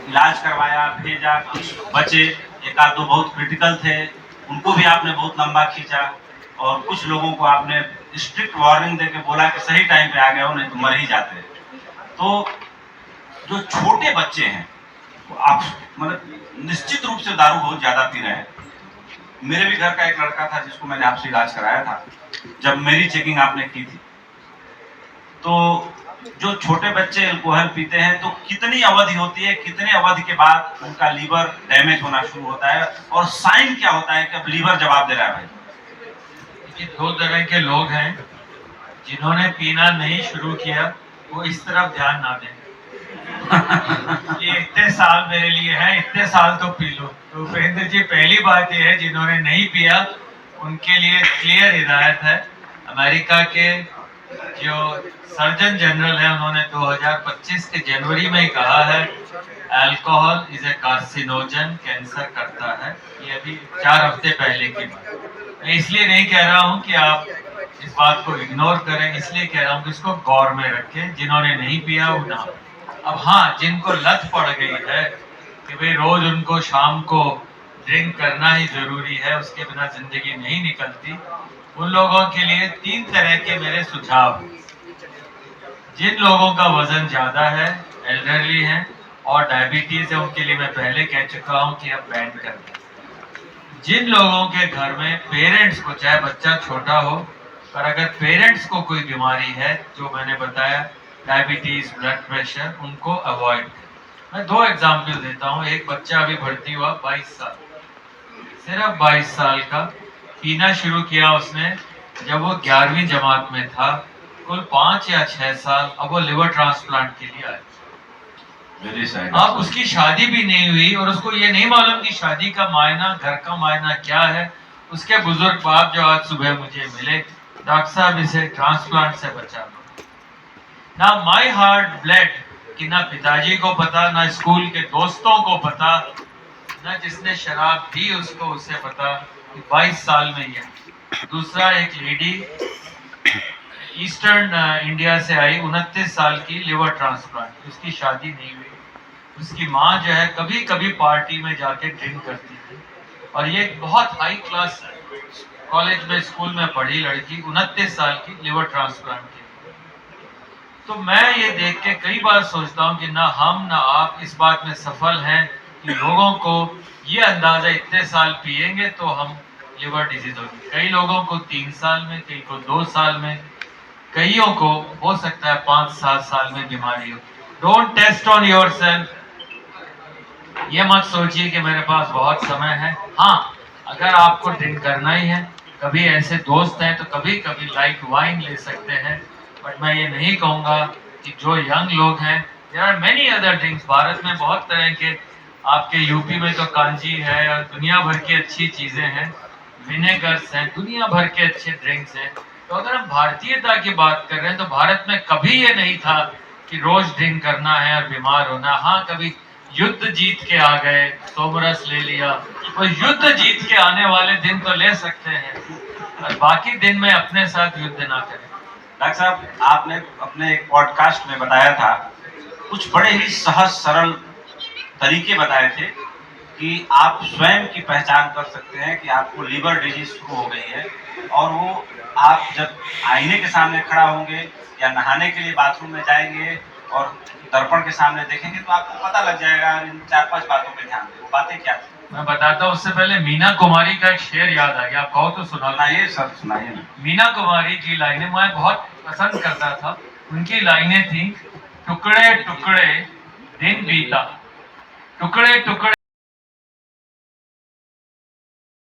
इलाज करवाया, भेजा, कुछ बचे, एक आध दो बहुत क्रिटिकल थे, उनको भी आपने बहुत लंबा खींचा, और कुछ लोगों को आपने स्ट्रिक्ट वार्निंग देके बोला कि सही टाइम पे आ गए हो, नहीं तो मर ही जाते। तो जो छोटे बच्चे हैं, आप मतलब निश्चित रूप से दारू बहुत ज्यादा पी रहे हैं। मेरे भी घर का एक लड़का था जिसको मैंने आपसे इलाज कराया था, जब मेरी चेकिंग आपने की थी। तो जो छोटे बच्चे अल्कोहल पीते हैं तो कितनी अवधि होती है, कितने अवधि के बाद उनका लीवर डैमेज होना शुरू होता है, और साइन क्या होता है कि अब लीवर जवाब दे रहा है? भाई देखिए, दो तरह के लोग हैं। जिन्होंने पीना नहीं शुरू किया वो इस तरफ ध्यान ना दें। ये इतने साल मेरे लिए है, इतने साल तो पी लो। तो उपेंद्र जी, पहली बात ये है, जिन्होंने नहीं पिया उनके लिए क्लियर हिदायत है। अमेरिका के जो सर्जन जनरल है उन्होंने 2025 के जनवरी में ही कहा है alcohol is a carcinogen, cancer करता है। ये अभी 4 हफ्ते पहले की बात। मैं इसलिए नहीं कह रहा हूं कि आप इस बात को इग्नोर करें, इसलिए कह रहा हूं कि इसको गौर में रखें। जिन्होंने नहीं पिया वो ना। अब हाँ, जिनको लत पड़ गई है कि भाई रोज उनको शाम को ड्रिंक करना ही जरूरी है, उसके बिना जिंदगी नहीं निकलती, उन लोगों के लिए 3 तरह के मेरे सुझाव हैं। जिन लोगों का वजन ज्यादा है, एल्डरली हैं और डायबिटीज है, उनके लिए मैं पहले कह चुका हूं कि अब बैन कर दें। जिन लोगों के घर में पेरेंट्स को, चाहे बच्चा छोटा हो, पर अगर पेरेंट्स को कोई बीमारी है, जो मैंने बताया डायबिटीज, ब्लड प्रेशर, उनको अवॉइड। मैं 2 एग्जाम्पल देता हूँ। एक बच्चा अभी भर्ती हुआ, 22 साल, सिर्फ 22 साल का। पीना शुरू किया उसने जब वो 11वीं जमात में था। कुल 5 या 6 साल, अब वो लिवर ट्रांसप्लांट के लिए आए। अब उसकी शादी भी नहीं हुई और उसको ये नहीं मालूम कि शादी का मायना, घर का मायना क्या है। उसके बुजुर्ग बाप जो आज सुबह मुझे मिले, डॉक्टर साहब इसे ट्रांसप्लांट से बचा लो। ना माई हार्ट ब्लेड कि ना पिताजी को पता, ना स्कूल के दोस्तों को पता, ना जिसने शराब दी उसको, उससे पता कि 22 साल में यह। दूसरा, एक लेडी ईस्टर्न इंडिया से आई, 29 साल की, लिवर ट्रांसप्लांट, उसकी शादी नहीं हुई। उसकी माँ जो है कभी कभी पार्टी में जाके ड्रिंक करती थी, और ये बहुत हाई क्लास कॉलेज में, स्कूल में पढ़ी लड़की, 29 साल की, लिवर ट्रांसप्लांट की। तो मैं ये देख के कई बार सोचता हूँ कि ना हम ना आप इस बात में सफल हैं कि लोगों को ये अंदाजा इतने साल पिएंगे तो हम लिवर डिजीज होगी। कई लोगों को 3 साल में, कई को 2 साल में, कईयों को हो सकता है 5-7 साल में बीमारी हो। Don't test on yourself. ये मत सोचिए कि मेरे पास बहुत समय है। हाँ, अगर आपको ड्रिंक करना ही है, कभी ऐसे दोस्त हैं तो कभी कभी लाइट वाइन ले सकते हैं, बट मैं ये नहीं कहूँगा कि जो यंग लोग हैं, there are many other drinks. Bharat में बहुत तरह के, आपके यूपी में तो कांजी है और दुनिया भर की अच्छी चीज़ें हैं, विनेगर्स हैं, दुनिया भर के अच्छे ड्रिंक्स हैं। तो अगर हम भारतीयता की बात कर रहे हैं तो भारत में कभी ये नहीं था कि रोज ड्रिंक करना है और बीमार होना। हाँ, कभी युद्ध जीत के आ गए, सोमरस ले लिया, और युद्ध जीत के आने वाले दिन तो ले सकते हैं, और बाकी दिन में अपने साथ युद्ध ना करें। डॉक्टर साहब, आपने अपने एक पॉडकास्ट में बताया था, कुछ बड़े ही सहज सरल तरीके बताए थे कि आप स्वयं की पहचान कर सकते हैं कि आपको लीवर डिजीज शुरू हो गई है, और वो आप जब आईने के सामने खड़ा होंगे या नहाने के लिए बाथरूम में जाएंगे और दर्पण के सामने देखेंगे तो आपको पता लग जाएगा। इन 4-5 बातों पे ध्यान दें। वो बातें क्या थी? मैं बताता हूँ। उससे पहले मीना कुमारी का एक शेर याद आ गया, आप कहो तो सुनाइए सर, सुनाइए ना। मीना कुमारी की लाइनें मैं बहुत पसंद करता था। उनकी लाइनें थी, टुकड़े टुकड़े दिन बीता, टुकड़े टुकड़े